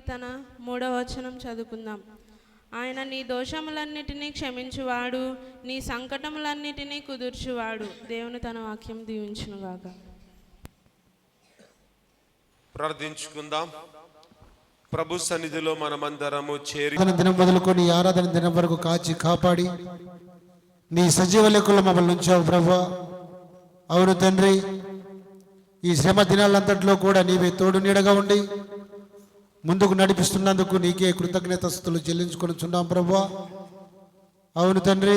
కీర్తన 3వ వచనం చదువుకుందాం. ఆయన నీ దోషములన్నిటినీ క్షమించువాడు, నీ సంకటములన్నిటినీ కుదుర్చువాడు. దేవుని తన వాక్యం దీవించునుగాక. ప్రార్థించుకుందాం. ప్రభు సన్నిధిలో మనమందరము చేరి దినం మొదలుకొని ఆరాధన దినం వరకు కాచి కాపాడి నీ సజీవ లెక్కలో మమ్మల్ని ఉంచావు ప్రభువా. అవును తండ్రి, ఈ శ్రమ దినాలంతట్లో కూడా నీవే తోడు నీడగా ఉండి ముందుకు నడిపిస్తున్నందుకు నీకే కృతజ్ఞతాస్తుతులు చెల్లించుకొనిచున్నాం ప్రభువా. అవును తండ్రి,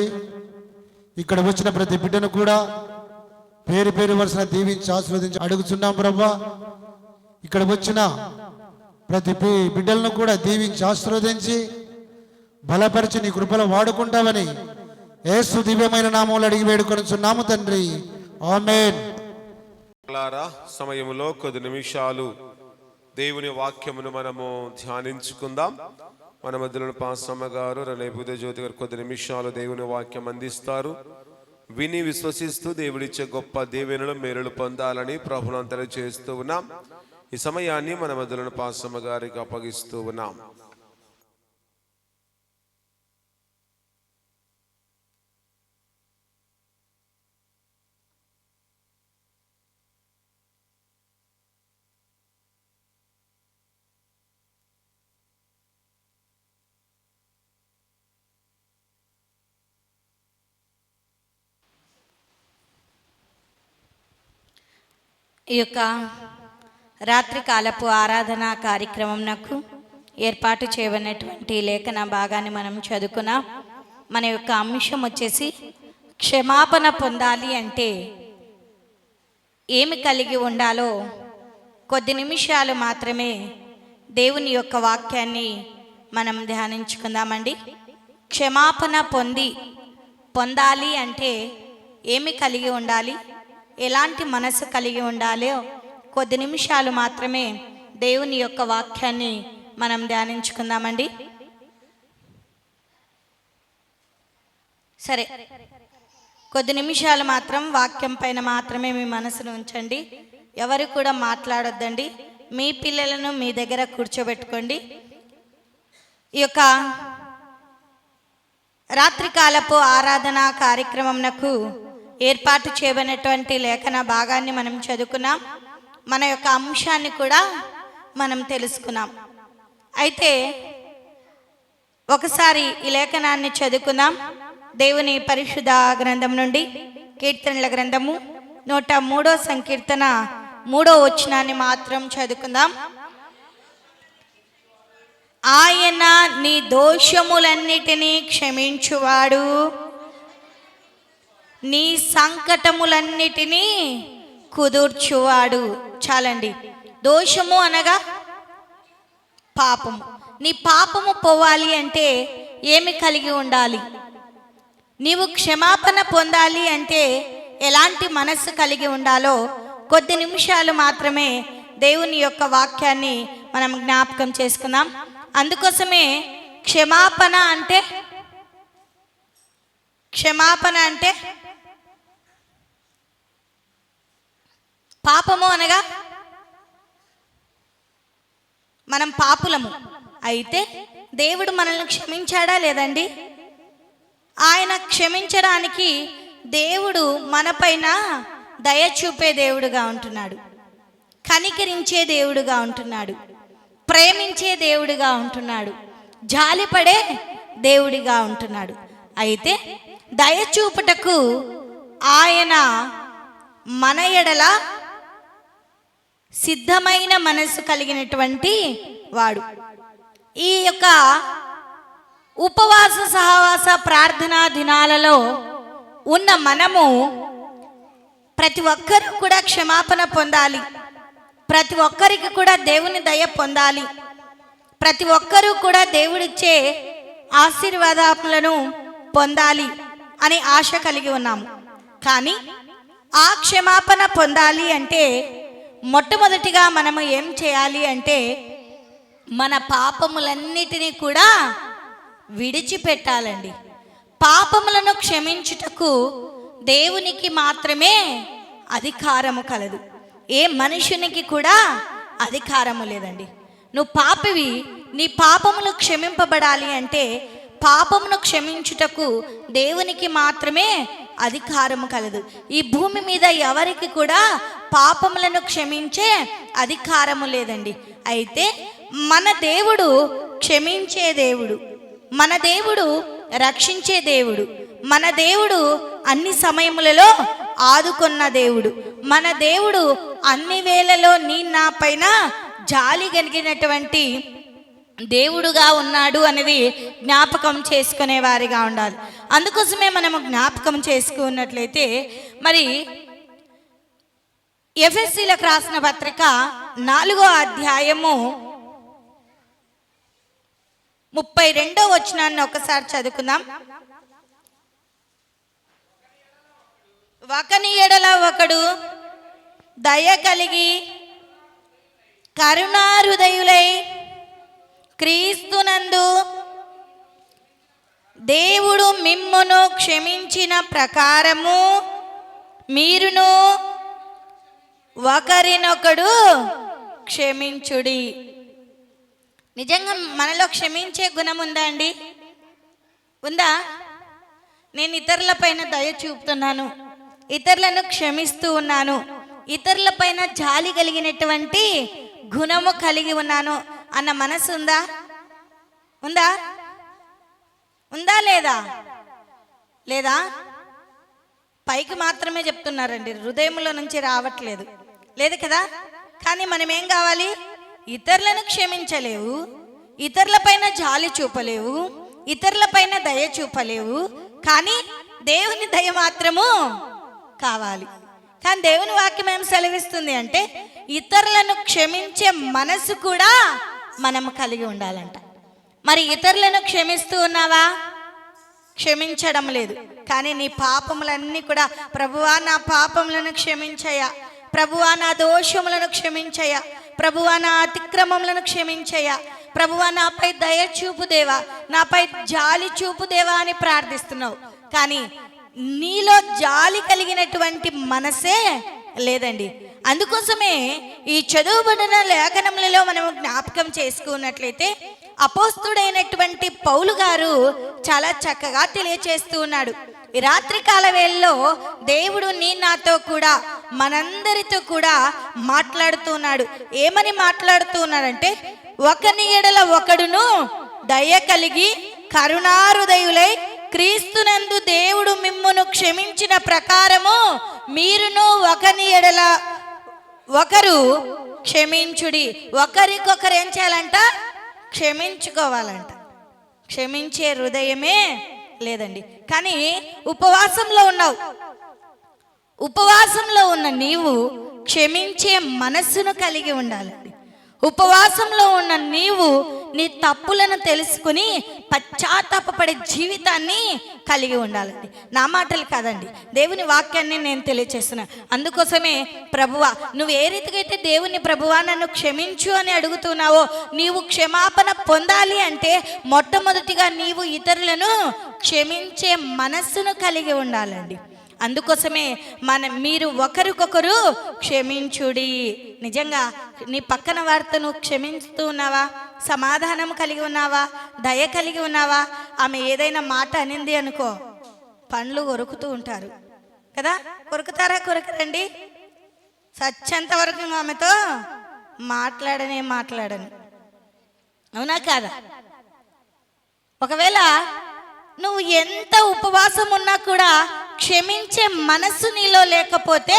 ఇక్కడ వచ్చిన ప్రతి బిడ్డను కూడా పేరు పేరు వరుసన దీవించి ఆశీర్వదించి అడుగుచున్నాం ప్రభువా. ఇక్కడ వచ్చిన ప్రతి బిడ్డలను కూడా దీవించి ఆశీర్వదించి బలపరిచి నీ కృపలో వాడుకుంటామని యేసు దివ్యమైన నామములో అడిగి వేడుకొనుచున్నాము తండ్రి, ఆమేన్. సమయములో కొద్ది నిమిషాలు దేవుని వాక్యమును మనము ధ్యానించుకుందాం. మన మధ్యలో పాస్టమ్మ గారు రేపు జ్యోతి గారు కొద్ది నిమిషాలు దేవుని వాక్యం అందిస్తారు. విని విశ్వసిస్తూ దేవుడిచ్చే గొప్ప దీవెనలు మేలులు పొందాలని ప్రభువును తెలియజేస్తూ ఉన్నాం. ఈ సమయాన్ని మన మధ్యలో పాస్టమ్మ గారికి అప్పగిస్తూ ఉన్నాం. ఈ యొక్క రాత్రికాలపు ఆరాధన కార్యక్రమంకు ఏర్పాటు చేయబడినటువంటి లేఖన భాగాన్ని మనం చదువుకున్నాం. మన యొక్క అంశం వచ్చేసి క్షమాపణ పొందాలి అంటే ఏమి కలిగి ఉండాలో కొద్ది నిమిషాలు మాత్రమే దేవుని యొక్క వాక్యాన్ని మనం ధ్యానించుకుందామండి. క్షమాపణ పొందాలి అంటే ఏమి కలిగి ఉండాలి, ఎలాంటి మనసు కలిగి ఉండాలో కొద్ది నిమిషాలు మాత్రమే దేవుని యొక్క వాక్యాన్ని మనం ధ్యానించుకుందామండి. సరే, కొద్ది నిమిషాలు మాత్రం వాక్యం పైన మాత్రమే మీ మనసును ఉంచండి. ఎవరు కూడా మాట్లాడొద్దండి. మీ పిల్లలను మీ దగ్గర కూర్చోబెట్టుకోండి. ఈ యొక్క రాత్రికాలపు ఆరాధన కార్యక్రమంకు ఏర్పాటు చేయబడినటువంటి లేఖన భాగాన్ని మనం చదువుకున్నాం. మన యొక్క అంశాన్ని కూడా మనం తెలుసుకున్నాం. అయితే ఒకసారి ఈ లేఖనాన్ని చదువుకున్నాం. దేవుని పరిశుద్ధ గ్రంథం నుండి కీర్తనల గ్రంథము 103వ సంకీర్తన 3వ వచనాన్ని మాత్రం చదువుకుందాం. ఆయన నీ దోషములన్నిటినీ క్షమించువాడు, నీ సంకటములన్నిటినీ కుదుర్చువాడు. చాలండి. దోషము అనగా పాపము. నీ పాపము పోవాలి అంటే ఏమి కలిగి ఉండాలి? నీవు క్షమాపణ పొందాలి అంటే ఎలాంటి మనస్సు కలిగి ఉండాలో కొద్ది నిమిషాలు మాత్రమే దేవుని యొక్క వాక్యాన్ని మనం జ్ఞాపకం చేసుకుందాం. అందుకోసమే క్షమాపణ అంటే పాపము అనగా మనం పాపులము. అయితే దేవుడు మనల్ని క్షమించాడా లేదండి? ఆయన క్షమించడానికి దేవుడు మనపైన దయ చూపే దేవుడుగా ఉంటున్నాడు, కనికరించే దేవుడుగా ఉంటున్నాడు, ప్రేమించే దేవుడిగా ఉంటున్నాడు, జాలిపడే దేవుడిగా ఉంటున్నాడు. అయితే దయ చూపుటకు ఆయన మన ఎడల సిద్ధమైన మనసు కలిగినటువంటి వాడు. ఈ యొక్క ఉపవాస సహవాస ప్రార్థనా దినాలలో ఉన్న మనము ప్రతి ఒక్కరూ కూడా క్షమాపణ పొందాలి. ప్రతి ఒక్కరికి కూడా దేవుని దయ పొందాలి. ప్రతి ఒక్కరూ కూడా దేవుడిచ్చే ఆశీర్వాదములను పొందాలి అని ఆశ కలిగి ఉన్నాము. కానీ ఆ క్షమాపణ పొందాలి అంటే మొట్టమొదటిగా మనము ఏం చేయాలి అంటే మన పాపములన్నిటినీ కూడా విడిచిపెట్టాలండి. పాపములను క్షమించుటకు దేవునికి మాత్రమే అధికారము కలదు. ఏ మనుషునికి కూడా అధికారము లేదండి. నువ్వు పాపివి, నీ పాపములు క్షమింపబడాలి అంటే పాపమును క్షమించుటకు దేవునికి మాత్రమే అధికారము కలదు. ఈ భూమి మీద ఎవరికి కూడా పాపములను క్షమించే అధికారము లేదండి. అయితే మన దేవుడు క్షమించే దేవుడు, మన దేవుడు రక్షించే దేవుడు, మన దేవుడు అన్ని సమయములలో ఆదుకున్న దేవుడు, మన దేవుడు అన్ని వేళలో నీ నా పైన జాలి కలిగినటువంటి దేవుడుగా ఉన్నాడు అనేది జ్ఞాపకం చేసుకునే వారిగా ఉండాలి. అందుకోసమే మనము జ్ఞాపకం చేసుకున్నట్లయితే మరి ఎఫెసీలకు రాసిన పత్రిక 4వ అధ్యాయము 32వ వచనాన్ని ఒకసారి చదువుకుందాం. ఒకని ఎడల ఒకడు దయ కలిగి కరుణాహృదయులై క్రీస్తునందు దేవుడు మిమ్మును క్షమించిన ప్రకారము మీరును ఒకరినొకడు క్షమించుడి. నిజంగా మనలో క్షమించే గుణం ఉందా అండి? ఉందా? నేను ఇతరుల పైన దయ చూపుతున్నాను, ఇతరులను క్షమిస్తూ ఉన్నాను, ఇతరుల పైన జాలి కలిగినటువంటి గుణము కలిగి ఉన్నాను అన్న మనసు ఉందా? ఉందా? ఉందా లేదా? లేదా? పైకి మాత్రమే చెప్తున్నారండి, హృదయంలో నుంచి రావట్లేదు. లేదు కదా? కానీ మనం ఏం కావాలి? ఇతరులను క్షమించలేవు, ఇతరుల పైన జాలి చూపలేవు, ఇతరుల పైన దయ చూపలేవు, కానీ దేవుని దయ మాత్రము కావాలి. కానీ దేవుని వాక్యం ఏం సెలవిస్తుంది అంటే ఇతరులను క్షమించే మనసు కూడా మనం కలిగి ఉండాలంట. మరి ఇతరులను క్షమిస్తూ ఉన్నావా? క్షమించడం లేదు. కానీ నీ పాపములన్నీ కూడా ప్రభువా నా పాపములను క్షమించయ్యా, ప్రభువా నా దోషములను క్షమించయ్యా, ప్రభువా నా అతిక్రమములను క్షమించయ్యా, ప్రభువా నాపై దయ చూపుదేవా, నాపై జాలి చూపుదేవా అని ప్రార్థిస్తున్నావు. కానీ నీలో జాలి కలిగినటువంటి మనసే లేదండి. అందుకోసమే ఈ చదువుబడిన లేఖనములలో మనం జ్ఞాపకం చేసుకున్నట్లయితే అపోస్తుడైనటువంటి పౌలు గారు చాలా చక్కగా తెలియచేస్తూ ఉన్నాడు. ఈ రాత్రికాల వేళలో దేవుడు నీ నాతో కూడా మనందరితో కూడా మాట్లాడుతున్నాడు. ఏమని మాట్లాడుతూ ఉన్నాడంటే ఒకని ఎడల ఒకడును దయ కలిగి కరుణాహృదయులై క్రీస్తునందు దేవుడు మిమ్మును క్షమించిన ప్రకారము మీరును ఒకని ఎడల ఒకరు క్షమించుడి. ఒకరికొకరు ఏం చేయాలంట? క్షమించుకోవాలంట. క్షమించే హృదయమే లేదండి. కానీ ఉపవాసంలో ఉన్నావు, ఉపవాసంలో ఉన్న నీవు క్షమించే మనస్సును కలిగి ఉండాలండి. ఉపవాసంలో ఉన్న నీవు నీ తప్పులను తెలుసుకుని పశ్చాత్తాపపడే జీవితాన్ని కలిగి ఉండాలండి. నా మాటలు కాదండి, దేవుని వాక్యాన్ని నేను తెలియచేస్తున్నా. అందుకోసమే ప్రభువా నువ్వు ఏ రీతిగా అయితే దేవుని ప్రభువా నన్ను క్షమించు అని అడుగుతున్నావో, నీవు క్షమాపణ పొందాలి అంటే మొట్టమొదటిగా నీవు ఇతరులను క్షమించే మనస్సును కలిగి ఉండాలండి. అందుకోసమే మీరు ఒకరికొకరు క్షమించుడి. నిజంగా నీ పక్కన వారితో నువ్వు క్షమిస్తూ ఉన్నావా? సమాధానం కలిగి ఉన్నావా? దయ కలిగి ఉన్నావా? ఆమె ఏదైనా మాట అనింది అనుకో, పండ్లు కొరుకుతూ ఉంటారు కదా? కొరుకుతారా? కొరకరండి. సత్యంత వరకు ఆమెతో మాట్లాడను, అవునా కాదా? ఒకవేళ నువ్వు ఎంత ఉపవాసం ఉన్నా కూడా క్షమించే మనస్సు నీలో లేకపోతే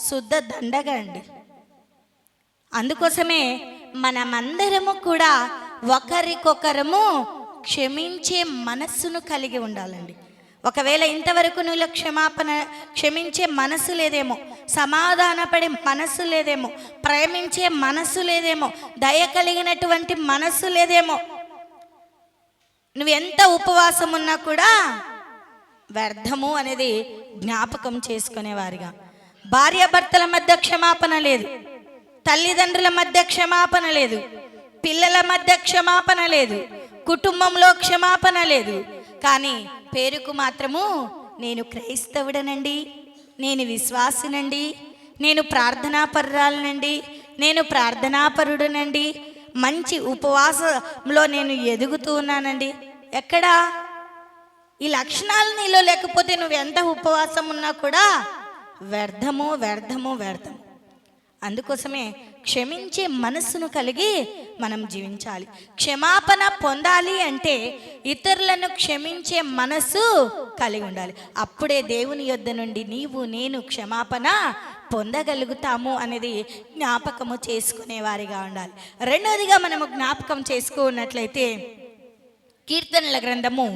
శుద్ధ దండగా అండి. అందుకోసమే మనమందరము కూడా ఒకరికొకరము క్షమించే మనస్సును కలిగి ఉండాలండి. ఒకవేళ ఇంతవరకు నువ్వు క్షమించే మనసు లేదేమో, సమాధానపడే మనసు లేదేమో, ప్రేమించే మనసు లేదేమో, దయ కలిగినటువంటి మనస్సు లేదేమో, నువ్వు ఎంత ఉపవాసం ఉన్నా కూడా వ్యర్థము అనేది జ్ఞాపకం చేసుకునేవారిగా. భార్యాభర్తల మధ్య క్షమాపణ లేదు, తల్లిదండ్రుల మధ్య క్షమాపణ లేదు, పిల్లల మధ్య క్షమాపణ లేదు, కుటుంబంలో క్షమాపణ లేదు. కానీ పేరుకు మాత్రము నేను క్రైస్తవుడనండి, నేను విశ్వాసినండి, నేను ప్రార్థనాపరురాలనండి, నేను ప్రార్థనాపరుడనండి, మంచి ఉపవాసంలో నేను ఎదుగుతూ ఉన్నానండి. ఎక్కడా ఈ లక్షణాలు నీలో లేకపోతే నువ్వు ఎంత ఉపవాసం ఉన్నా కూడా వ్యర్థము వ్యర్థము వ్యర్థము. అందుకోసమే క్షమించే మనస్సును కలిగి మనం జీవించాలి. క్షమాపణ పొందాలి అంటే ఇతరులను క్షమించే మనస్సు కలిగి ఉండాలి. అప్పుడే దేవుని యొద్ద నుండి నీవు నేను క్షమాపణ పొందగలుగుతాము అనేది జ్ఞాపకము చేసుకునే వారిగా ఉండాలి. రెండవదిగా మనము జ్ఞాపకం చేసుకున్నట్లయితే కీర్తనల గ్రంథము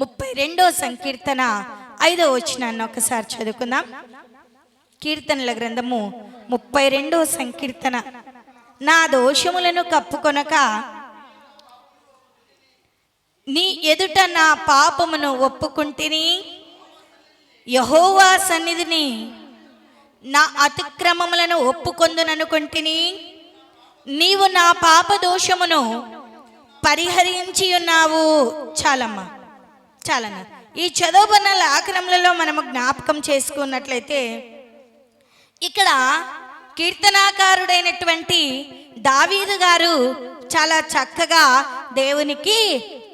32వ సంకీర్తన 5వ వచనాన్ని ఒకసారి చదువుకుందాం. కీర్తనల గ్రంథము 32వ సంకీర్తన. నా దోషములను కప్పుకొనక నీ ఎదుట నా పాపమును ఒప్పుకుంటిని, యెహోవా సన్నిధిని నా అతిక్రమములను ఒప్పుకొందుననుకొంటిని. నీవు నా పాప దోషమును పరిహరించి ఉన్నావు. చాలమ్మా, చాలన్న. ఈ చదువుకున్న లేఖనములలో మనము జ్ఞాపకం చేసుకున్నట్లయితే ఇక్కడ కీర్తనాకారుడైనటువంటి దావీదు గారు చాలా చక్కగా దేవునికి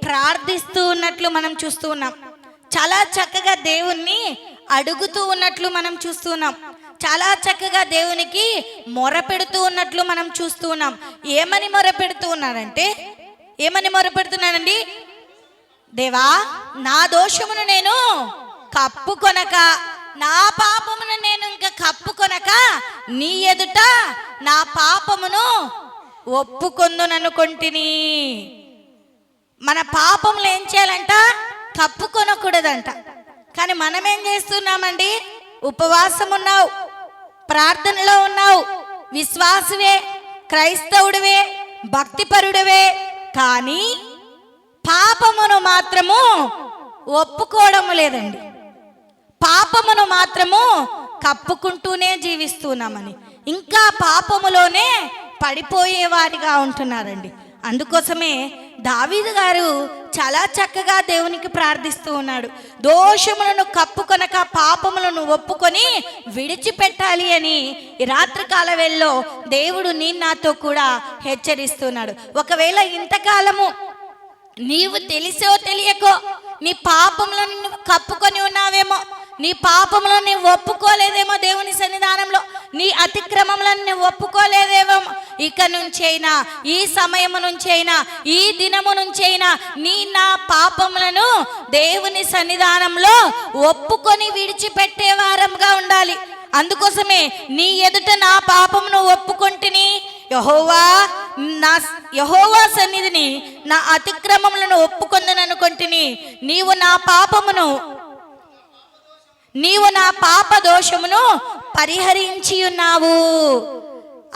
ప్రార్థిస్తూ ఉన్నట్లు మనం చూస్తూ ఉన్నాం. చాలా చక్కగా దేవుణ్ణి అడుగుతూ ఉన్నట్లు మనం చూస్తూ ఉన్నాం. చాలా చక్కగా దేవునికి మొరపెడుతూ ఉన్నట్లు మనం చూస్తూ ఉన్నాం. ఏమని మొరపెడుతూ ఉన్నారంటే, ఏమని మొరపెడుతున్నానండి? దేవా, నా దోషమును నేను కప్పుకొనక, నా పాపమును నేను ఇంకా కప్పుకొనక నీ ఎదుట నా పాపమును ఒప్పుకొందుననుకొంటిని. మన పాపములు ఏం చేయాలంట? కప్పుకొనకూడదంట. కానీ మనం ఏం చేస్తున్నామండి? ఉపవాసం ఉన్నావు, ప్రార్థనలో ఉన్నావు, విశ్వాసవే, క్రైస్తవుడివే, భక్తిపరుడివే, కానీ పాపమును మాత్రము ఒప్పుకోవడం లేదండి. పాపమును మాత్రము కప్పుకుంటూనే జీవిస్తున్నామని, ఇంకా పాపములోనే పడిపోయేవారిగా ఉంటున్నారండి. అందుకోసమే దావీదు గారు చాలా చక్కగా దేవునికి ప్రార్థిస్తూ ఉన్నాడు. దోషములను కప్పుకొనక పాపములను ఒప్పుకొని విడిచిపెట్టాలి అని ఈ రాత్రికాల వేళలో దేవుడు నీ నాతో కూడా హెచ్చరిస్తున్నాడు. ఒకవేళ ఇంతకాలము నీవు తెలిసో తెలియకో నీ పాపములను నువ్వు కప్పుకొని ఉన్నావేమో, నీ పాపములను నువ్వు ఒప్పుకోలేదేమో, దేవుని సన్నిధానంలో నీ అతిక్రమములను నువ్వు ఒప్పుకోలేదేమో, ఇక నుంచైనా, ఈ సమయము నుంచైనా, ఈ దినము నుంచైనా నీ నా పాపములను దేవుని సన్నిధానంలో ఒప్పుకొని విడిచిపెట్టే వారంగా ఉండాలి. అందుకోసమే నీ ఎదుట నా పాపమును ఒప్పుకొంటిని, యెహోవా సన్నిధిని నా అతిక్రమములను ఒప్పుకొందుననుకొంటిని. నీవు నా పాప దోషమును పరిహరించి ఉన్నావు.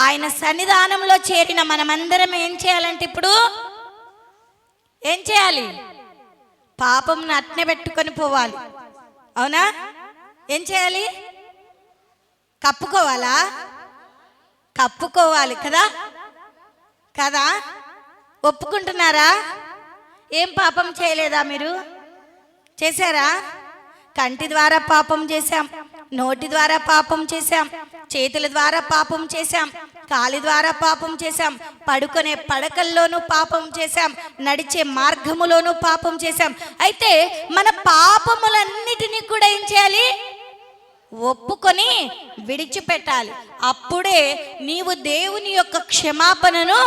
ఆయన సన్నిధానంలో చేరిన మనమందరం ఏం చేయాలంటే, ఇప్పుడు ఏం చేయాలి? పాపంను అట్నే పెట్టుకొని పోవాలి. అవునా? ఏం చేయాలి? కప్పుకోవాలా? కప్పుకోవాలి కదా కదా. ఒప్పుకుంటున్నారా? ఏం పాపం చేయలేదా? మీరు చేశారా? కంటి ద్వారా పాపం చేశాం, నోటి ద్వారా పాపం చేశాం, చేతుల ద్వారా పాపం చేశాం, కాలి ద్వారా పాపం చేశాం, పడుకునే పడకల్లోనూ పాపం చేశాం, నడిచే మార్గములోనూ పాపం చేశాం. అయితే మన పాపములన్నిటినీ కూడా ఏం చేయాలి? ఒప్పుకొని విడిచిపెట్టాలి. అప్పుడే నీవు దేవుని యొక్క క్షమాపణను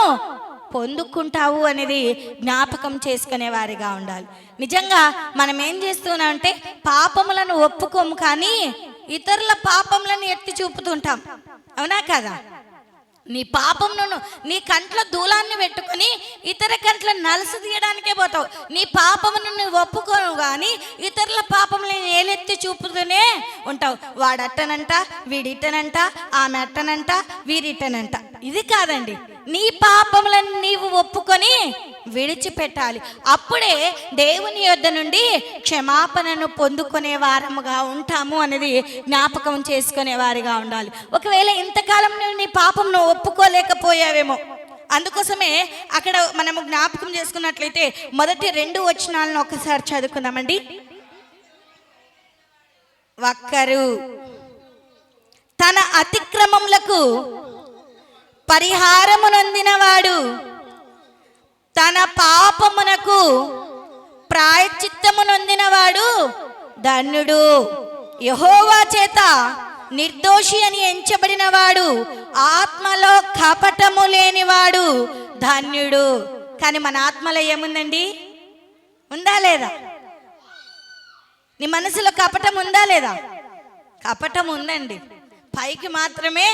పొందుకుంటావు అనేది జ్ఞాపకం చేసుకునే వారిగా ఉండాలి. నిజంగా మనం ఏం చేస్తున్నామంటే పాపములను ఒప్పుకోము, కానీ ఇతరుల పాపములను ఎత్తి చూపుతుంటాం. అవునా కదా? నీ పాపమును నీ కంట్లో దూలాన్ని పెట్టుకొని ఇతర కంట్లో నలుసు తీయడానికే పోతావు. నీ పాపమును నువ్వు ఒప్పుకోను, కానీ ఇతరుల పాపములను ఏలెత్తి చూపుతూనే ఉంటావు. వాడట్టనంట, వీడిట్టనంట, ఆమె అట్టనంట, వీరిట్టనంట. ఇది కాదండి. నీ పాపములను నీవు ఒప్పుకొని విడిచిపెట్టాలి. అప్పుడే దేవుని యొద్ద నుండి క్షమాపణను పొందుకునే వారముగా ఉంటాము అనేది జ్ఞాపకం చేసుకునే వారిగా ఉండాలి. ఒకవేళ ఇంతకాలం నువ్వు నీ పాపంను ఒప్పుకోలేకపోయావేమో, అందుకోసమే అక్కడ మనము జ్ఞాపకం చేసుకున్నట్లయితే మొదటి 2 వచనాలను ఒకసారి చదువుకుందామండి. ఒక్కరు తన అతిక్రమములకు పరిహారము నొందినవాడు తన పాపమునకు ప్రాయశ్చిత్తము నొందినవాడు ధన్యుడు. యెహోవా చేత నిర్దోషి అని ఎంచబడినవాడు, ఆత్మలో కపటము లేనివాడు ధన్యుడు. కానీ మన ఆత్మలో ఏముందండి? ఉందా లేదా? నీ మనసులో కపటం ఉందా లేదా? కపటం ఉందండి. పైకి మాత్రమే.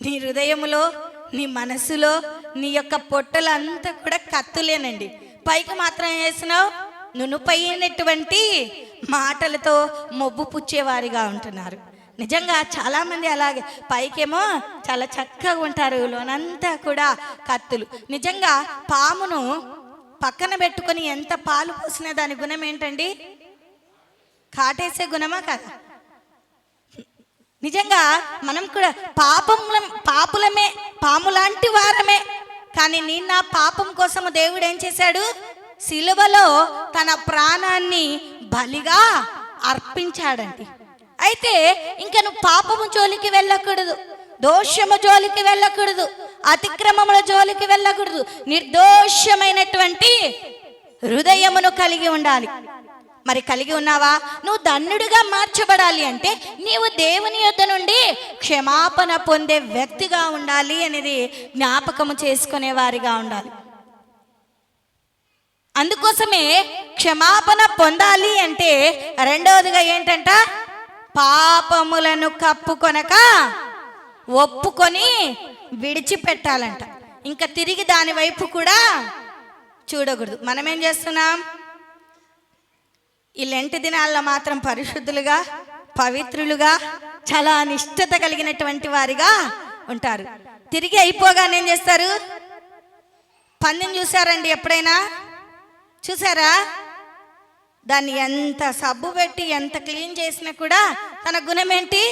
నీ హృదయములో, నీ మనసులో, నీ యొక్క పొట్టలంతా కూడా కత్తులేనండి. పైకి మాత్రం ఏం చేస్తున్నావు? నునుపైనటువంటి మాటలతో మొబ్బు పుచ్చేవారిగా ఉంటున్నారు. నిజంగా చాలామంది అలాగే పైకేమో చాలా చక్కగా ఉంటారు, లోనంతా కూడా కత్తులు. నిజంగా పామును పక్కన పెట్టుకొని ఎంత పాలు పోసినా దాని గుణం ఏంటండి? కాటేసే గుణమా కదా? నిజంగా మనం కూడా పాపులమే, పాములాంటి వారమే. కానీ నిన్న పాపం కోసము దేవుడు ఏం చేశాడు? సిలువలో తన ప్రాణాన్ని బలిగా అర్పించాడండి. అయితే ఇంకా నువ్వు పాపము జోలికి వెళ్ళకూడదు, దోషము జోలికి వెళ్ళకూడదు, అతిక్రమముల జోలికి వెళ్ళకూడదు. నిర్దోషమైనటువంటి హృదయమును కలిగి ఉండాలి. మరి కలిగి ఉన్నావా? నువ్వు ధన్యుడిగా మార్చబడాలి అంటే నీవు దేవుని యొద్ద నుండి క్షమాపణ పొందే వ్యక్తిగా ఉండాలి అనేది జ్ఞాపకము చేసుకునే వారిగా ఉండాలి. అందుకోసమే క్షమాపణ పొందాలి అంటే రెండవదిగా ఏంటంట? పాపములను కప్పుకొనక ఒప్పుకొని విడిచిపెట్టాలంట. ఇంకా తిరిగి దాని వైపు కూడా చూడకూడదు. మనం ఏం చేస్తున్నాం? ఈ లెంటి దినాల్లో మాత్రం పరిశుద్ధులుగా, పవిత్రులుగా, చాలా నిష్ఠత కలిగినటువంటి వారిగా ఉంటారు. తిరిగి అయిపోగానే ఏం చేస్తారు? పందిని చూసారండి ఎప్పుడైనా? చూసారా? దాన్ని ఎంత సబ్బు పెట్టి ఎంత క్లీన్ చేసినా కూడా తన గుణం ఏంటి?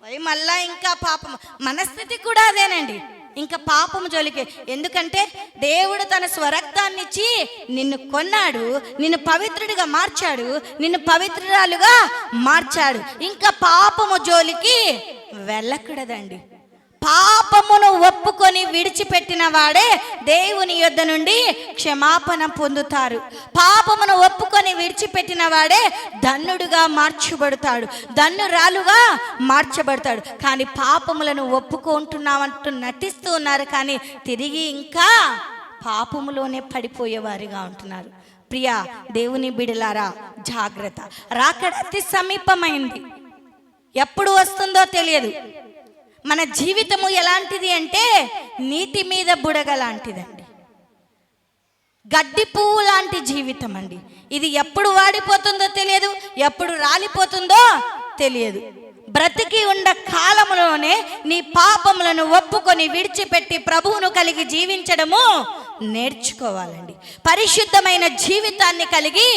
పోయి మళ్ళా ఇంకా పాపం. మనస్థితి కూడా అదేనండి, ఇంకా పాపము జోలికి. ఎందుకంటే దేవుడు తన స్వరక్తాన్ని ఇచ్చి నిన్ను కొన్నాడు, నిన్ను పవిత్రుడిగా మార్చాడు, నిన్ను పవిత్రురాలుగా మార్చాడు. ఇంకా పాపము జోలికి వెళ్ళకూడదండి. పాపమును ఒప్పుకొని విడిచిపెట్టిన వాడే దేవుని యొద్ద నుండి క్షమాపణ పొందుతారు. పాపమును ఒప్పుకొని విడిచిపెట్టిన వాడే ధన్యుడుగా మార్చబడతాడు, ధన్యురాలుగా మార్చబడతాడు. కానీ పాపములను ఒప్పుకుంటున్నామంటూ నటిస్తూ ఉన్నారు, కానీ తిరిగి ఇంకా పాపములోనే పడిపోయేవారిగా ఉంటున్నారు. ప్రియా దేవుని బిడలారా, జాగ్రత్త. రాకడ అతి సమీపమైంది. ఎప్పుడు వస్తుందో తెలియదు. మన జీవితము ఎలాంటిది అంటే నీటి మీద బుడగ లాంటిదండి, గడ్డి పువ్వు లాంటి జీవితం అండి. ఇది ఎప్పుడు వాడిపోతుందో తెలియదు, ఎప్పుడు రాలిపోతుందో తెలియదు. బ్రతికి ఉండ కాలంలోనే నీ పాపములను ఒప్పుకొని విడిచిపెట్టి ప్రభువును కలిగి జీవించడము నేర్చుకోవాలండి. పరిశుద్ధమైన జీవితాన్ని కలిగి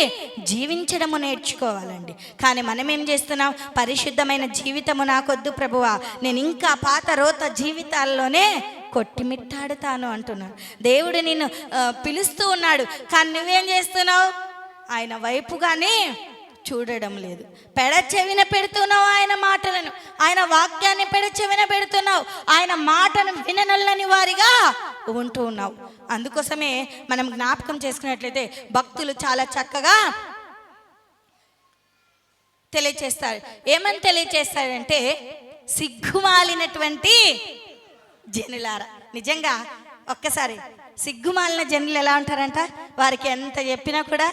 జీవించడము నేర్చుకోవాలండి. కానీ మనం ఏం చేస్తున్నాం? పరిశుద్ధమైన జీవితము నాకొద్దు ప్రభువా, నేను ఇంకా పాత రోత జీవితాల్లోనే కొట్టిమిట్టాడుతాను అంటున్నాను. దేవుడు నిన్ను పిలుస్తూ ఉన్నాడు, కానీ నువ్వేం చేస్తున్నావు? ఆయన వైపుగానే చూడడం లేదు. పెడచెవిన పెడుతున్నావు ఆయన మాటలను, ఆయన వాక్యాన్ని పెడచెవిన పెడుతున్నావు, ఆయన మాటను విననల్లని వారిగా ఉంటూ ఉన్నావు. అందుకోసమే మనం జ్ఞాపకం చేసుకున్నట్లయితే భక్తులు చాలా చక్కగా తెలియచేస్తారు. ఏమని తెలియచేస్తారంటే, సిగ్గుమాలినటువంటి జనులారా. నిజంగా ఒక్కసారి సిగ్గుమాలిన జనులు ఎలా ఉంటారంట? వారికి ఎంత చెప్పినా కూడా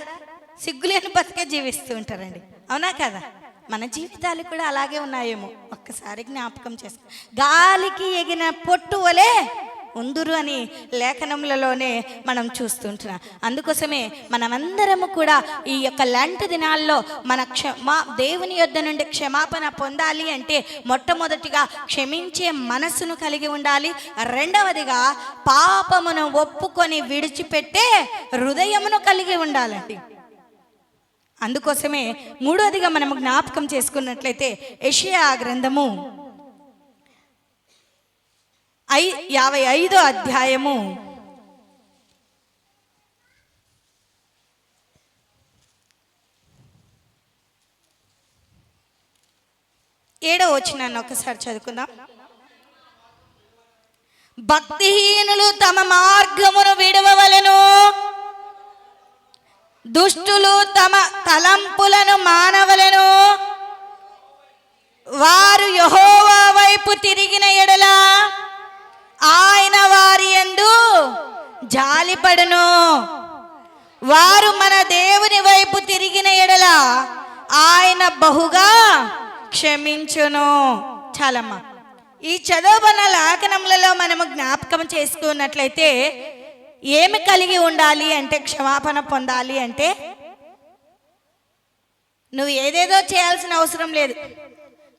సిగ్గులేని బతికే జీవిస్తూ ఉంటారండి. అవునా కదా? మన జీవితాలు కూడా అలాగే ఉన్నాయేమో ఒక్కసారి జ్ఞాపకం చేసుకో. గాలికి ఎగిన పొట్టు వలె ఉందురు అని లేఖనములలోనే మనం చూస్తుంటున్నాం. అందుకోసమే మనమందరము కూడా ఈ యొక్క లెంట్ దినాల్లో మన దేవుని యొద్ద నుండి క్షమాపణ పొందాలి అంటే మొట్టమొదటిగా క్షమించే మనసును కలిగి ఉండాలి. రెండవదిగా పాపమును ఒప్పుకొని విడిచిపెట్టే హృదయమును కలిగి ఉండాలండి. అందుకోసమే మూడోదిగా మనం జ్ఞాపకం చేసుకున్నట్లయితే యెషయా గ్రంథము 55వ అధ్యాయము 7వ వచనాన్ని ఒకసారి చదువుకుందాం. భక్తిహీనులు తమ మార్గమును విడవవలెను, దుష్టులు తమ తలంపులను మానవలెను. వారు యెహోవా వైపు తిరిగిన ఎడల ఆయన వారి యందు జాలిపడును. వారు మన దేవుని వైపు తిరిగిన ఎడల ఆయన బహుగా క్షమించును. చాలమ్మా. ఈ చదవబడిన లేఖనములలో మనము జ్ఞాపకం చేసుకున్నట్లయితే ఏమి కలిగి ఉండాలి అంటే, క్షమాపణ పొందాలి అంటే నువ్వు ఏదేదో చేయాల్సిన అవసరం లేదు.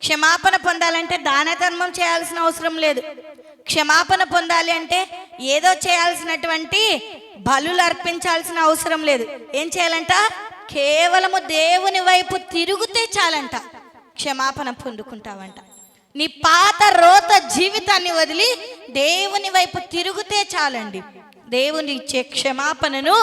క్షమాపణ పొందాలంటే దాన ధర్మం చేయాల్సిన అవసరం లేదు. క్షమాపణ పొందాలి అంటే ఏదో చేయాల్సినటువంటి బలులు అర్పించాల్సిన అవసరం లేదు. ఏం చేయాలంట? కేవలము దేవుని వైపు తిరిగితే చాలంట క్షమాపణ పొందుకుంటావంట. నీ పాత రోత జీవితాన్ని వదిలి దేవుని వైపు తిరిగితే చాలండి, దేవుని ఇచ్చే క్షమాపణను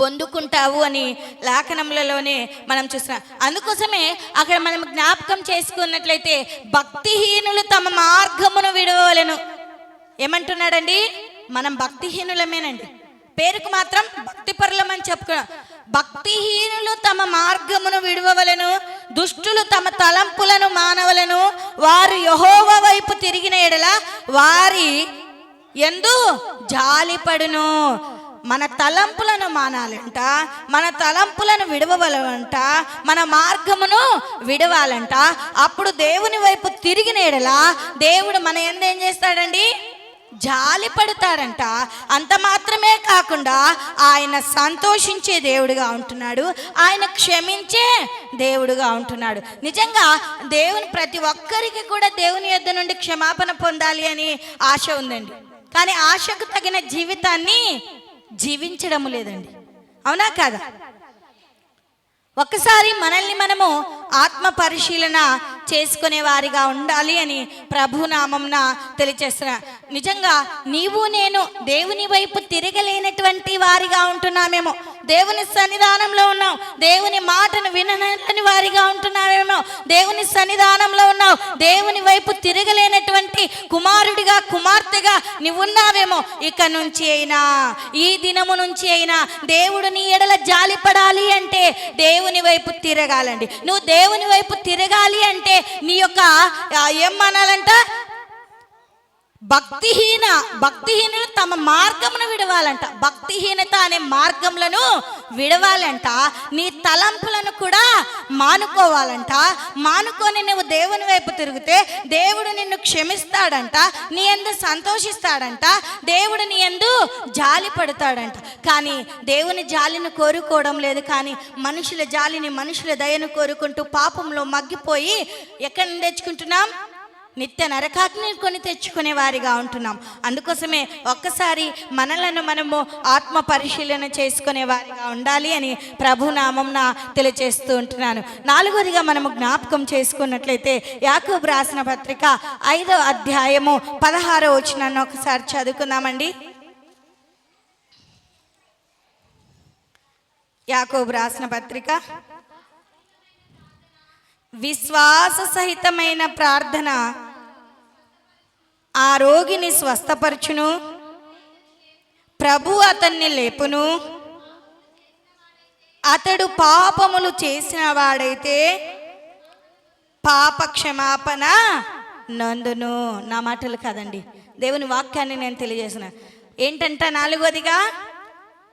పొందుకుంటావు అని లేఖనములలోనే మనం చూస్తున్నాం. అందుకోసమే అక్కడ మనం జ్ఞాపకం చేసుకున్నట్లయితే భక్తిహీనులు తమ మార్గమును విడవలెను. ఏమంటున్నాడండి? మనం భక్తిహీనులమేనండి, పేరుకు మాత్రం భక్తిపరులమని చెప్పుకున్నాం. భక్తిహీనులు తమ మార్గమును విడవవలెను, దుష్టులు తమ తలంపులను మానవలెను. వారు యెహోవా వైపు తిరిగిన ఎడల వారి యందు జాలిపడును. మన తలంపులను మానాలంట, మన తలంపులను విడవవలంట, మన మార్గమును విడవాలంట. అప్పుడు దేవుని వైపు తిరిగిన ఎడల దేవుడు మన యందు ఏం చేస్తాడండి? జాలి పడతాడంట. అంత మాత్రమే కాకుండా ఆయన సంతోషించే దేవుడిగా ఉంటున్నాడు, ఆయన క్షమించే దేవుడిగా ఉంటున్నాడు. నిజంగా దేవుని ప్రతి ఒక్కరికి కూడా దేవుని యొద్ద నుండి క్షమాపణ పొందాలి అని ఆశ ఉందండి. కానీ ఆశకు తగిన జీవితాన్ని జీవించడం లేదండి. అవునా కాదా? ఒక్కసారి మనల్ని మనము ఆత్మ పరిశీలన చేసుకునే వారిగా ఉండాలి అని ప్రభునామంన తెలియజేస్తున్నా. నిజంగా నీవు నేను దేవుని వైపు తిరగలేనటువంటి వారిగా ఉంటున్నామేమో, దేవుని సన్నిధానంలో ఉన్నాం, దేవుని మాటను వినని వారిగా ఉంటున్నామేమో, దేవుని సన్నిధానంలో ఉన్నావు, దేవుని వైపు తిరగలేనటువంటి కుమారుడిగా కుమార్తెగా నువ్వున్నావేమో. ఇక నుంచి అయినా, ఈ దినము నుంచి అయినా దేవుడు నీ ఎడల జాలి పడాలి అంటే దేవుని వైపు తిరగాలండి. నువ్వు దేవుని వైపు తిరగాలి అంటే నీ యొక్క ఏమనాలంట? భక్తిహీనులు తమ మార్గమును విడవాలంట. భక్తిహీనత అనే మార్గములను విడవాలంట. నీ తలంపులను కూడా మానుకోవాలంట. మానుకొని నువ్వు దేవుని వైపు తిరిగితే దేవుడు నిన్ను క్షమిస్తాడంట, నీ యందు సంతోషిస్తాడంట, దేవుడు నీ యందు జాలి పడతాడంట. కానీ దేవుని జాలిని కోరుకోవడం లేదు, కానీ మనుషుల జాలిని, మనుషుల దయను కోరుకుంటూ పాపంలో మగ్గిపోయి ఎక్కడి నుంచి తెచ్చుకుంటున్నాం? నిత్య నరకాగ్ని కొని తెచ్చుకునే వారిగా ఉంటున్నాం. అందుకోసమే ఒక్కసారి మనలను మనము ఆత్మ పరిశీలన చేసుకునే వారిగా ఉండాలి అని ప్రభునామంన తెలియజేస్తూ ఉంటున్నాను. 4వదిగా మనము జ్ఞాపకం చేసుకున్నట్లయితే యాకోబు రాసిన పత్రిక 5వ అధ్యాయము 16వ వచనాన్ని ఒకసారి చదువుకుందామండి. యాకోబు రాసిన పత్రిక, విశ్వాస సహితమైన ప్రార్థన ఆ రోగిని స్వస్థపరచును, ప్రభు అతన్ని లేపును. అతడు పాపములు చేసిన వాడైతే పాప క్షమాపణ నందును. నా మాటలు కాదండి, దేవుని వాక్యాన్ని నేను తెలియజేసిన. ఏంటంట 4వదిగా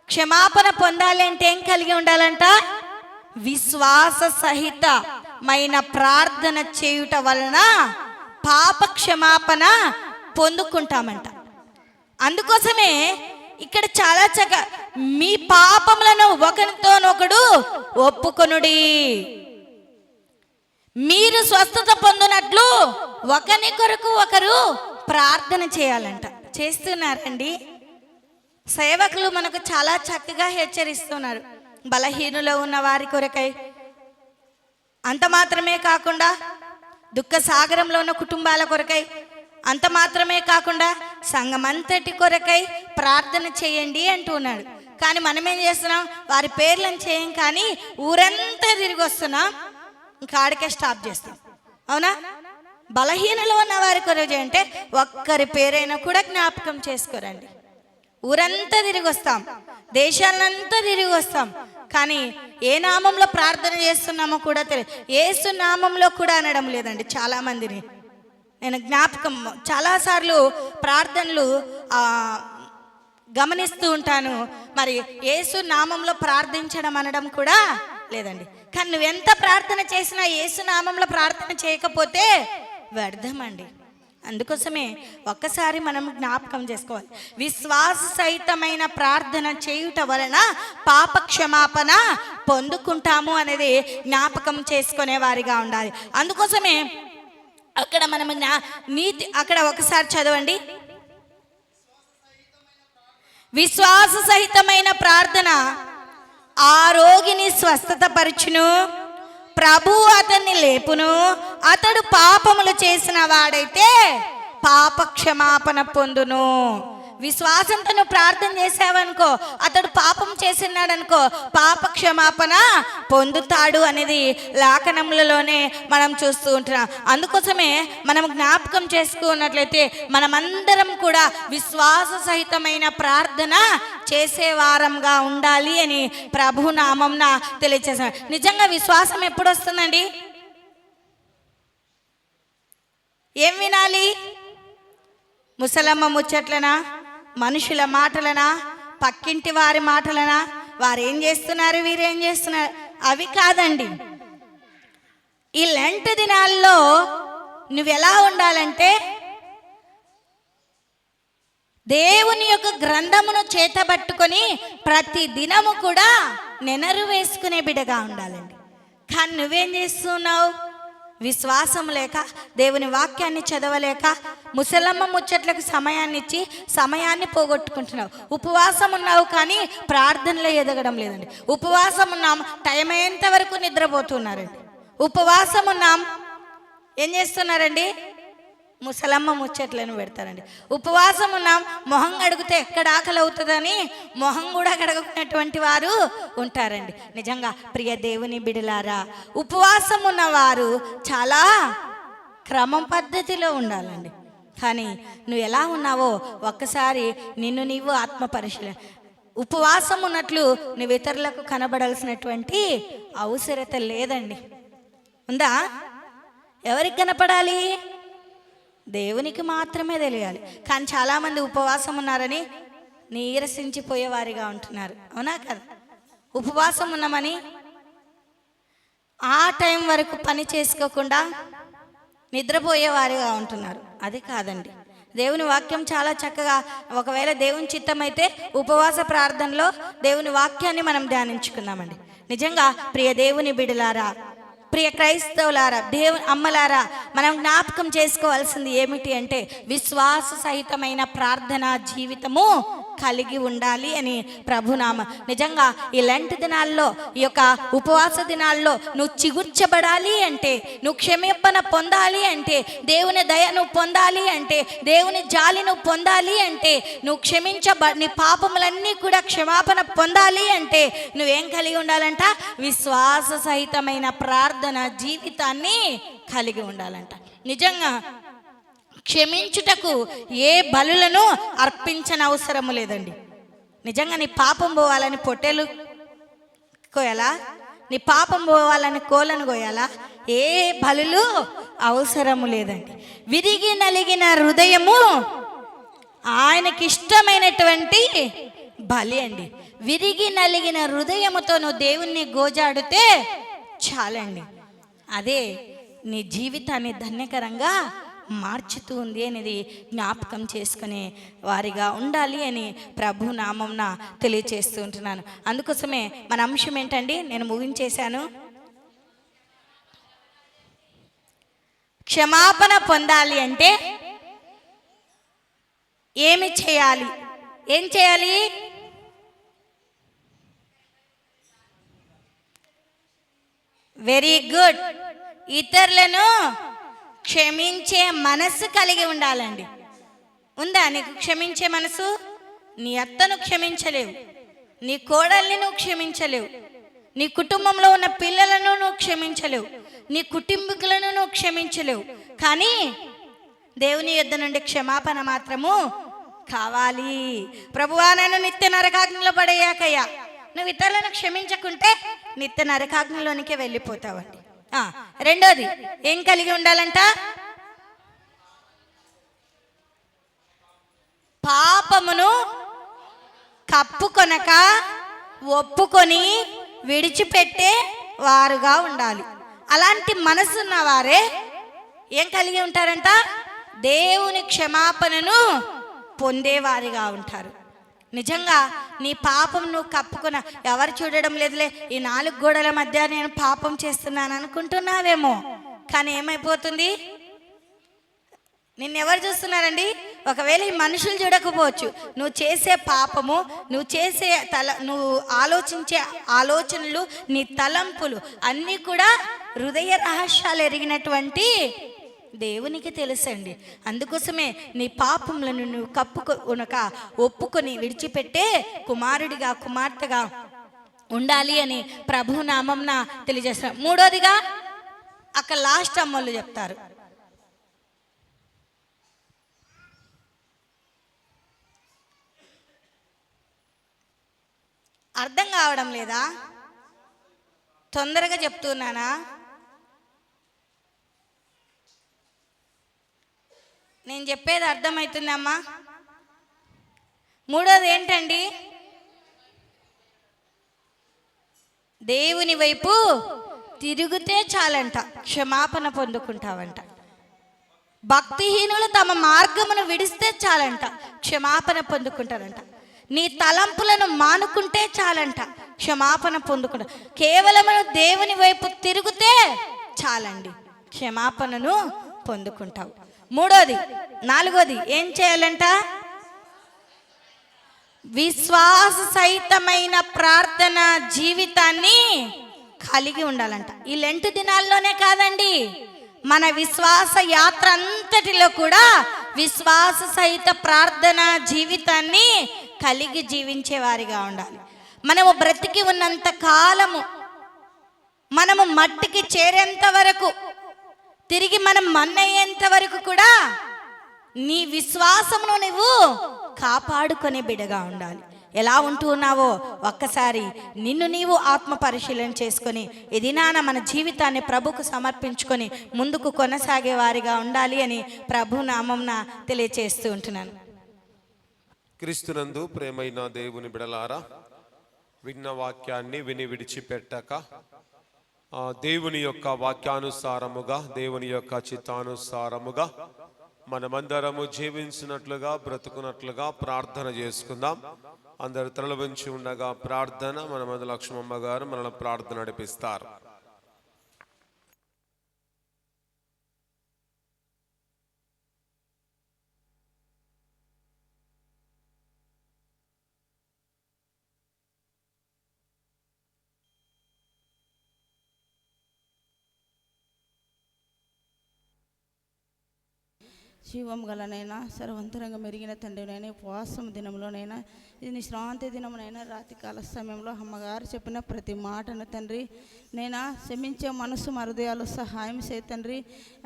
క్షమాపణ పొందాలి అంటే ఏం కలిగి ఉండాలంట? విశ్వాస సహితమైన ప్రార్థన చేయుట వలన పాప క్షమాపణ పొందుకుంటామంట. అందుకోసమే ఇక్కడ చాలా చక్కగా మీ పాపములను ఒకరితోనొకడు ఒప్పుకొనుడి, మీరు స్వస్థత పొందినట్లు ఒకరి కొరకు ఒకరు ప్రార్థన చేయాలంట. చేస్తున్నారండి. సేవకులు మనకు చాలా చక్కగా హెచ్చరిస్తున్నారు. బలహీనులో ఉన్న వారి కొరకై, అంత మాత్రమే కాకుండా దుఃఖ సాగరంలో ఉన్న కుటుంబాల కొరకై, అంత మాత్రమే కాకుండా సంఘమంతటి కొరకై ప్రార్థన చేయండి అంటున్నాడు. కానీ మనం ఏం చేస్తున్నాం? వారి పేర్లను చేయం, కానీ ఊరంతా తిరిగి వస్తున్నాం, ఇంకా ఆడికే స్టాప్ చేస్తాం. అవునా? బలహీనలో ఉన్న వారి కొరకు అంటే ఒక్కరి పేరైనా కూడా జ్ఞాపకం చేసుకోరండి. ఊరంతా తిరిగి వస్తాం, దేశాలంతా తిరిగి వస్తాం, కానీ ఏ నామంలో ప్రార్థన చేస్తున్నామో కూడా తెలియదు. యేసు నామంలో కూడా అనడం లేదండి. చాలామందిని నేను జ్ఞాపకం చాలాసార్లు ప్రార్థనలు గమనిస్తూ ఉంటాను. మరి యేసు నామంలో ప్రార్థించడం అనడం కూడా లేదండి. కానీ నువ్వెంత ప్రార్థన చేసినా యేసు నామంలో ప్రార్థన చేయకపోతే వ్యర్థమండి. అందుకోసమే ఒక్కసారి మనం జ్ఞాపకం చేసుకోవాలి. విశ్వాస సహితమైన ప్రార్థన చేయుట వలన పాప క్షమాపణ పొందుకుంటాము అనేది జ్ఞాపకం చేసుకునే వారిగా ఉండాలి. అందుకోసమే అక్కడ మనం నీతి అక్కడ ఒకసారి చదవండి. విశ్వాస సహితమైన ప్రార్థన ఆ రోగిని స్వస్థత పరచును, ప్రభు అతన్ని లేపును, అతడు పాపములు చేసిన వాడైతే పాప క్షమాపణ పొందును. విశ్వాసంతో నువ్వు ప్రార్థన చేసావనుకో, అతడు పాపం చేసినాడు అనుకో, పాప క్షమాపణ పొందుతాడు అనేది లేఖనములలోనే మనం చూస్తూ ఉంటున్నాం. అందుకోసమే మనం జ్ఞాపకం చేసుకున్నట్లయితే మనమందరం కూడా విశ్వాస సహితమైన ప్రార్థన చేసేవారంగా ఉండాలి అని ప్రభు నామంన తెలియజేశాం. నిజంగా విశ్వాసం ఎప్పుడు వస్తుందండి? ఏం వినాలి? ముసలమ్మ ముచ్చట్లనా, మనుషుల మాటలనా, పక్కింటి వారి మాటలనా, వారు ఏం చేస్తున్నారు, వీరేం చేస్తున్నారు, అవి కాదండి. ఈ లెంట్ దినాల్లో నువ్వెలా ఉండాలంటే దేవుని యొక్క గ్రంథమును చేతబట్టుకొని ప్రతి దినము కూడా నెనరు వేసుకునే బిడ్డగా ఉండాలండి. కానీ నువ్వేం చేస్తున్నావు? విశ్వాసం లేక, దేవుని వాక్యాన్ని చదవలేక, ముసలమ్మ ముచ్చట్లకు సమయాన్ని ఇచ్చి సమయాన్ని పోగొట్టుకుంటున్నావు. ఉపవాసం ఉన్నావు కానీ ప్రార్థనలో ఎదగడం లేదండి. ఉపవాసం ఉన్నాం, టైం అయ్యేంత వరకు నిద్రపోతున్నారండి. ఉపవాసం ఉన్నాం, ఏం చేస్తున్నారండి? ముసలమ్మ ముచ్చట్లను పెడతారండి. ఉపవాసం ఉన్నాం, మొహం కడిగితే ఎక్కడ ఆకలి అవుతుందని మొహం కూడా కడగకున్నటువంటి వారు ఉంటారండి. నిజంగా ప్రియ దేవుని బిడలారా, ఉపవాసం ఉన్నవారు చాలా క్రమం పద్ధతిలో ఉండాలండి. కానీ నువ్వు ఎలా ఉన్నావో ఒక్కసారి నిన్ను నీవు ఆత్మ పరిశీలన. ఉపవాసం ఉన్నట్లు నువ్వు ఇతరులకు కనబడాల్సినటువంటి అవసరత లేదండి. ఉందా? ఎవరికి కనపడాలి? దేవునికి మాత్రమే తెలియాలి. కానీ చాలామంది ఉపవాసం ఉన్నారని నీరసించిపోయేవారిగా ఉంటున్నారు. అవునా కదా? ఉపవాసం ఉన్నామని ఆ టైం వరకు పని చేసుకోకుండా నిద్రపోయేవారిగా ఉంటున్నారు. అది కాదండి. దేవుని వాక్యం చాలా చక్కగా, ఒకవేళ దేవుని చిత్తం అయితే ఉపవాస ప్రార్థనలో దేవుని వాక్యాన్ని మనం ధ్యానించుకుందామండి. నిజంగా ప్రియ దేవుని బిడలారా, ప్రియ క్రైస్తవులారా, దేవుని అమ్మలారా, మనం జ్ఞాపకం చేసుకోవాల్సింది ఏమిటి అంటే విశ్వాస సహితమైన ప్రార్థన జీవితము కలిగి ఉండాలి అని ప్రభునామ. నిజంగా ఈ లెంట్ దినాల్లో, ఈ యొక్క ఉపవాస దినాల్లో నువ్వు చిగుర్చబడాలి అంటే, నువ్వు క్షమాపణ పొందాలి అంటే, దేవుని దయ నువ్వు పొందాలి అంటే, దేవుని జాలి నువ్వు పొందాలి అంటే, నువ్వు నీ పాపములన్నీ కూడా క్షమాపణ పొందాలి అంటే నువ్వేం కలిగి ఉండాలంట? విశ్వాస సహితమైన ప్రార్థన జీవితాన్ని కలిగి ఉండాలంట. నిజంగా క్షమించుటకు ఏ బలులను అర్పించనవసరము లేదండి. నిజంగా నీ పాపం పోవాలని పొట్టేలు కోయాలా? నీ పాపం పోవాలని కోలను కోయాలా? ఏ బలులు అవసరము లేదండి. విరిగి నలిగిన హృదయము ఆయనకి ఇష్టమైనటువంటి బలి అండి. విరిగి నలిగిన హృదయముతో నువ్వు దేవుణ్ణి గోజాడితే చాలండి. అదే నీ జీవితాన్ని ధన్యకరంగా మార్చుతూ ఉంది అనేది జ్ఞాపకం చేసుకునే వారిగా ఉండాలి అని ప్రభు నామంన తెలియచేస్తూ ఉంటున్నాను. అందుకోసమే మన అంశం ఏంటండి? నేను ముగించేశాను. క్షమాపణ పొందాలి అంటే ఏమి చేయాలి? ఏం చేయాలి? Very good. ఇతరులను క్షమించే మనసు కలిగి ఉండాలండి. ఉందా నీకు క్షమించే మనసు? నీ అత్తను క్షమించలేవు, నీ కోడల్ని నువ్వు క్షమించలేవు, నీ కుటుంబంలో ఉన్న పిల్లలను నువ్వు క్షమించలేవు, నీ కుటుంబీకులను నువ్వు క్షమించలేవు, కానీ దేవుని యొద్ద నుండి క్షమాపణ మాత్రము కావాలి. ప్రభువా నన్ను నిత్య నరకాగ్నిలో పడేయాకయ్యా, నువ్వు ఇతరులను క్షమించకుంటే నిత్య నరకాగ్నిలోనికే వెళ్ళిపోతావండి. రెండోది ఏం కలిగి ఉండాలంట? పాపమును కప్పుకొనక ఒప్పుకొని విడిచిపెట్టే వారుగా ఉండాలి. అలాంటి మనసున్న వారే ఏం కలిగి ఉంటారంట? దేవుని క్షమాపణను పొందేవారిగా ఉంటారు. నిజంగా నీ పాపం నువ్వు కప్పుకున్న ఎవరు చూడడం లేదులే, ఈ 4 గోడల మధ్య నేను పాపం చేస్తున్నాను అనుకుంటున్నావేమో, కానీ ఏమైపోతుంది? నిన్నెవరు చూస్తున్నారండి? ఒకవేళ ఈ మనుషులు చూడకపోవచ్చు, నువ్వు చేసే పాపము, నువ్వు ఆలోచించే ఆలోచనలు, నీ తలంపులు అన్నీ కూడా హృదయ రహస్యాలు ఎరిగినటువంటి దేవునికి తెలుసండి. అందుకోసమే నీ పాపములను నువ్వు కప్పుకొనక ఒప్పుకొని విడిచిపెట్టే కుమారుడిగా కుమార్తెగా ఉండాలి అని ప్రభు నామంన తెలియజేస్తారు. మూడోదిగా అక్కడ లాస్ట్ అమ్మలు చెప్తారు, అర్థం కావడం లేదా? తొందరగా చెప్తున్నానా? నేను చెప్పేది అర్థమవుతుందమ్మా? మూడోది ఏంటండి? దేవుని వైపు తిరిగితే చాలంట క్షమాపణ పొందుకుంటావంట. భక్తిహీనులు తమ మార్గమును విడిస్తే చాలంట క్షమాపణ పొందుకుంటారంట. నీ తలంపులను మానుకుంటే చాలంట క్షమాపణ పొందుకుంటా. కేవలం దేవుని వైపు తిరిగితే చాలండి క్షమాపణను పొందుకుంటావు. నాలుగోది ఏం చేయాలంట? విశ్వాస సహితమైన ప్రార్థన జీవితాన్ని కలిగి ఉండాలంట. ఈ లెంటు దినాల్లోనే కాదండి, మన విశ్వాస యాత్ర అంతటిలో కూడా విశ్వాస సహిత ప్రార్థన జీవితాన్ని కలిగి జీవించే వారిగా ఉండాలి. మనము బ్రతికి ఉన్నంత కాలము, మనము మట్టికి చేరేంత వరకు, తిరిగి మనం మన్నయ్యేంత వరకు కూడా నీ విశ్వాసమును నువ్వు కాపాడుకునే బిడ్డగా ఉండాలి. ఎలా ఉంటూ ఉన్నావో ఒక్కసారి నిన్ను నీవు ఆత్మ పరిశీలన చేసుకొని ఈ దినాన మన జీవితాన్ని ప్రభుకు సమర్పించుకొని ముందుకు కొనసాగే వారిగా ఉండాలి అని ప్రభు నామంన తెలియచేస్తూ ఉంటున్నాను. క్రీస్తునందు ప్రేమైన దేవుని బిడలారా, విన్న వాక్యాన్ని విని విడిచిపెట్టక దేవుని యొక్క వాక్యానుసారముగా, దేవుని యొక్క చిత్తానుసారముగా మనమందరము జీవించినట్లుగా, బ్రతుకున్నట్లుగా ప్రార్థన చేసుకుందాం. అందరు తలలు వంచి ఉండగా ప్రార్థన, మన మధ్య లక్ష్మమ్మ గారు మనల్ని ప్రార్థన నడిపిస్తారు. జీవం గలనైనా సర్వంతరంగా మెరిగిన తండ్రినైనా ఉపవాసం దినంలోనైనా ఇది నీ శ్రాంతి దినమునైనా రాత్రి కాల సమయంలో అమ్మగారు చెప్పిన ప్రతి మాటను తండ్రి నైనా క్షమించే మనసు హృదయాలు సహాయం చేయ తండ్రి.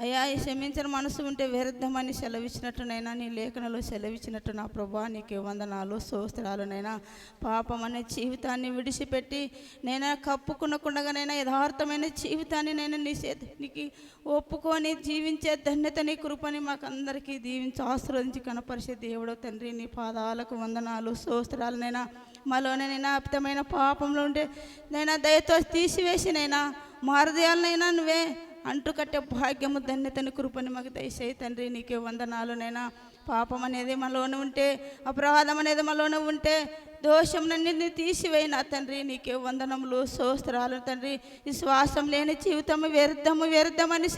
అయ్యా ఈ క్షమించిన మనసు ఉంటే వ్యర్థమని సెలవిచ్చినట్టునైనా నీ లేఖనలో సెలవిచ్చినట్టు నా ప్రభా నీకు వందనాలు స్తోత్రాలునైనా. పాపం అనే జీవితాన్ని విడిచిపెట్టి నైనా కప్పుకునకుండగానైనా యథార్థమైన జీవితాన్ని నేను నీ చేతికి ఒప్పుకొని జీవించే ధన్యత నీ కృపని మాకు అందరికీ దీవించి ఆశీర్వదించి కనపరిచే దేవుడు తండ్రి నీ పాదాలకు వందనాలు స్తోత్రాలనైనా. మాలోనే నేను అపితమైన పాపంలో ఉంటే నైనా దయతో తీసివేసినైనా మా హృదయాలనైనా నువ్వే అంటుకట్టే భాగ్యము ధన్యతని కృపని మాకు దయచేయి తండ్రి నీకే వందనాలునైనా. పాపం అనేది మనలోనే ఉంటే, అపరాధం అనేది మనలోనే ఉంటే దోషం నన్ను తీసివేయినా తండ్రి నీకే వందనములు స్తోత్రాలు తండ్రి. విశ్వాసం లేని జీవితము వ్యర్థమని